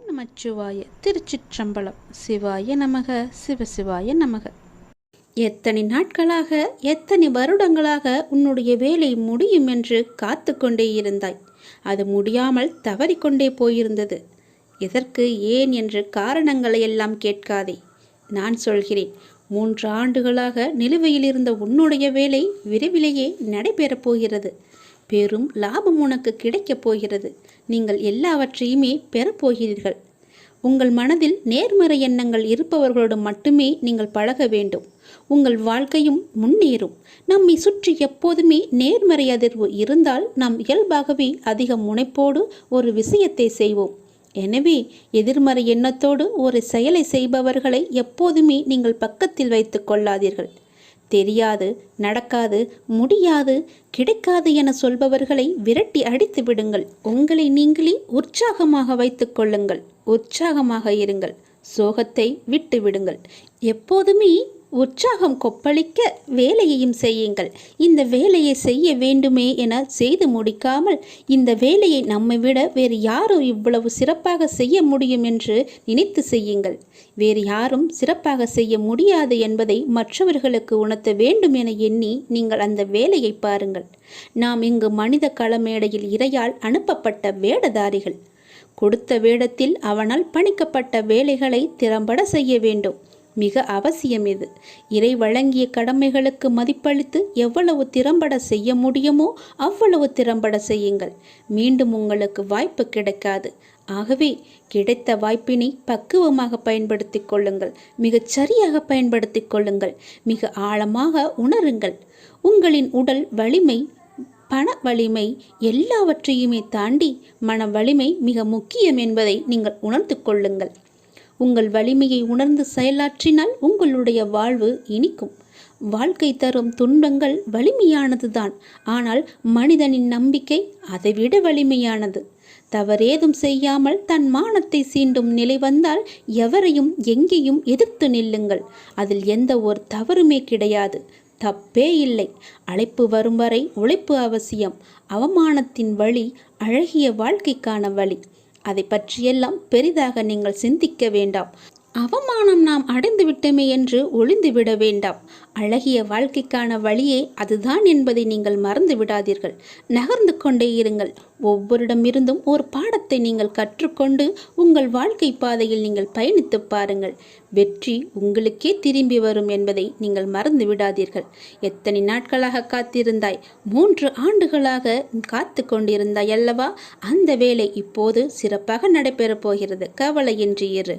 நமச்சிவாய. திருச்சிற்றம்பலம். சிவாய நமக. சிவசிவாய நமக. எத்தனை நாட்களாக, எத்தனை வருடங்களாக உன்னுடைய வேலை முடியும் என்று காத்து கொண்டே இருந்தாய். அது முடியாமல் தவறிக்கொண்டே போயிருந்தது. எதற்கு, ஏன் என்று காரணங்களை எல்லாம் கேட்காதே. நான் சொல்கிறேன். 3 ஆண்டுகளாக நிலுவையில் இருந்த உன்னுடைய வேலை விரைவிலேயே நடைபெறப் போகிறது. பெரும் லாபம் உனக்கு கிடைக்கப் போகிறது. நீங்கள் எல்லாவற்றையுமே பெறப்போகிறீர்கள். உங்கள் மனதில் நேர்மறை எண்ணங்கள் இருப்பவர்களோடு மட்டுமே நீங்கள் பழக வேண்டும். உங்கள் வாழ்க்கையும் முன்னேறும். நம்மை சுற்றி எப்போதுமே நேர்மறை அதிர்வு இருந்தால் நாம் இயல்பாகவே அதிக முனைப்போடு ஒரு விஷயத்தை செய்வோம். எனவே எதிர்மறை எண்ணத்தோடு ஒரு செயலை செய்பவர்களை எப்போதுமே நீங்கள் பக்கத்தில் வைத்து கொள்ளாதீர்கள். தெரியாது, நடக்காது, முடியாது, கிடைக்காது என சொல்பவர்களை விரட்டி அடித்து விடுங்கள். உங்களை நீங்களே உற்சாகமாக வைத்து கொள்ளுங்கள். உற்சாகமாக இருங்கள். சோகத்தை விட்டு விடுங்கள். எப்போதுமே உற்சாகம் கொப்பளிக்க வேலையையும் செய்யுங்கள். இந்த வேலையை செய்ய வேண்டுமே என செய்து முடிக்காமல், இந்த வேலையை நம்மை விட வேறு யாரும் இவ்வளவு சிறப்பாக செய்ய முடியும் என்று நினைத்து செய்யுங்கள். வேறு யாரும் சிறப்பாக செய்ய முடியாது என்பதை மற்றவர்களுக்கு உணர்த்த வேண்டும் என எண்ணி நீங்கள் அந்த வேலையை பாருங்கள். நாம் இங்கு மனித களமேடையில் இறையால் அனுப்பப்பட்ட வேடதாரிகள். கொடுத்த வேடத்தில் அவனால் பணிக்கப்பட்ட வேலைகளை திறம்பட செய்ய வேண்டும். மிக அவசியம் இது. இறை வழங்கிய கடமைகளுக்கு மதிப்பளித்து எவ்வளவு திறம்பட செய்ய முடியுமோ அவ்வளவு திறம்பட செய்யுங்கள். மீண்டும் உங்களுக்கு வாய்ப்பு கிடைக்காது. ஆகவே கிடைத்த வாய்ப்பினை பக்குவமாக பயன்படுத்தி கொள்ளுங்கள். மிகச் சரியாக பயன்படுத்தி கொள்ளுங்கள். மிக ஆழமாக உணருங்கள். உங்களின் உடல் வலிமை, பண வலிமை எல்லாவற்றையுமே தாண்டி மன வலிமை மிக முக்கியம் என்பதை நீங்கள் உணர்ந்து கொள்ளுங்கள். உங்கள் வலிமையை உணர்ந்து செயலாற்றினால் உங்களுடைய வாழ்வு இனிக்கும். வாழ்க்கை தரும் துன்பங்கள் வலிமையானதுதான். ஆனால் மனிதனின் நம்பிக்கை அதைவிட வலிமையானது. தவறேதும் செய்யாமல் தன் மானத்தை சீண்டும் நிலை வந்தால் எவரையும் எங்கேயும் எதிர்த்து நில்லுங்கள். அதில் எந்த ஒரு தவறுமே கிடையாது. தப்பே இல்லை. அழைப்பு வரும் வரை உழைப்பு அவசியம். அவமானத்தின் வழி அழகிய வாழ்க்கைக்கான வழி. அதை பற்றியெல்லாம் பெரிதாக நீங்கள் சிந்திக்க வேண்டாம். அவமானம் நாம் அடைந்து விட்டோமே என்று ஒளிந்து விட வேண்டாம். அழகிய வாழ்க்கைக்கான வழியே அதுதான் என்பதை நீங்கள் மறந்து விடாதீர்கள். நகர்ந்து கொண்டே இருங்கள். ஒவ்வொருடமிருந்தும் ஒரு பாடத்தை நீங்கள் கற்றுக்கொண்டு உங்கள் வாழ்க்கை பாதையில் நீங்கள் பயணித்து பாருங்கள். வெற்றி உங்களுக்கே திரும்பி வரும் என்பதை நீங்கள் மறந்து விடாதீர்கள். எத்தனை நாட்களாக காத்திருந்தாய்? 3 ஆண்டுகளாக காத்து கொண்டிருந்தாய் அல்லவா? அந்த வேலை இப்போது சிறப்பாக நடைபெறப் போகிறது. கவலையின்றி இரு.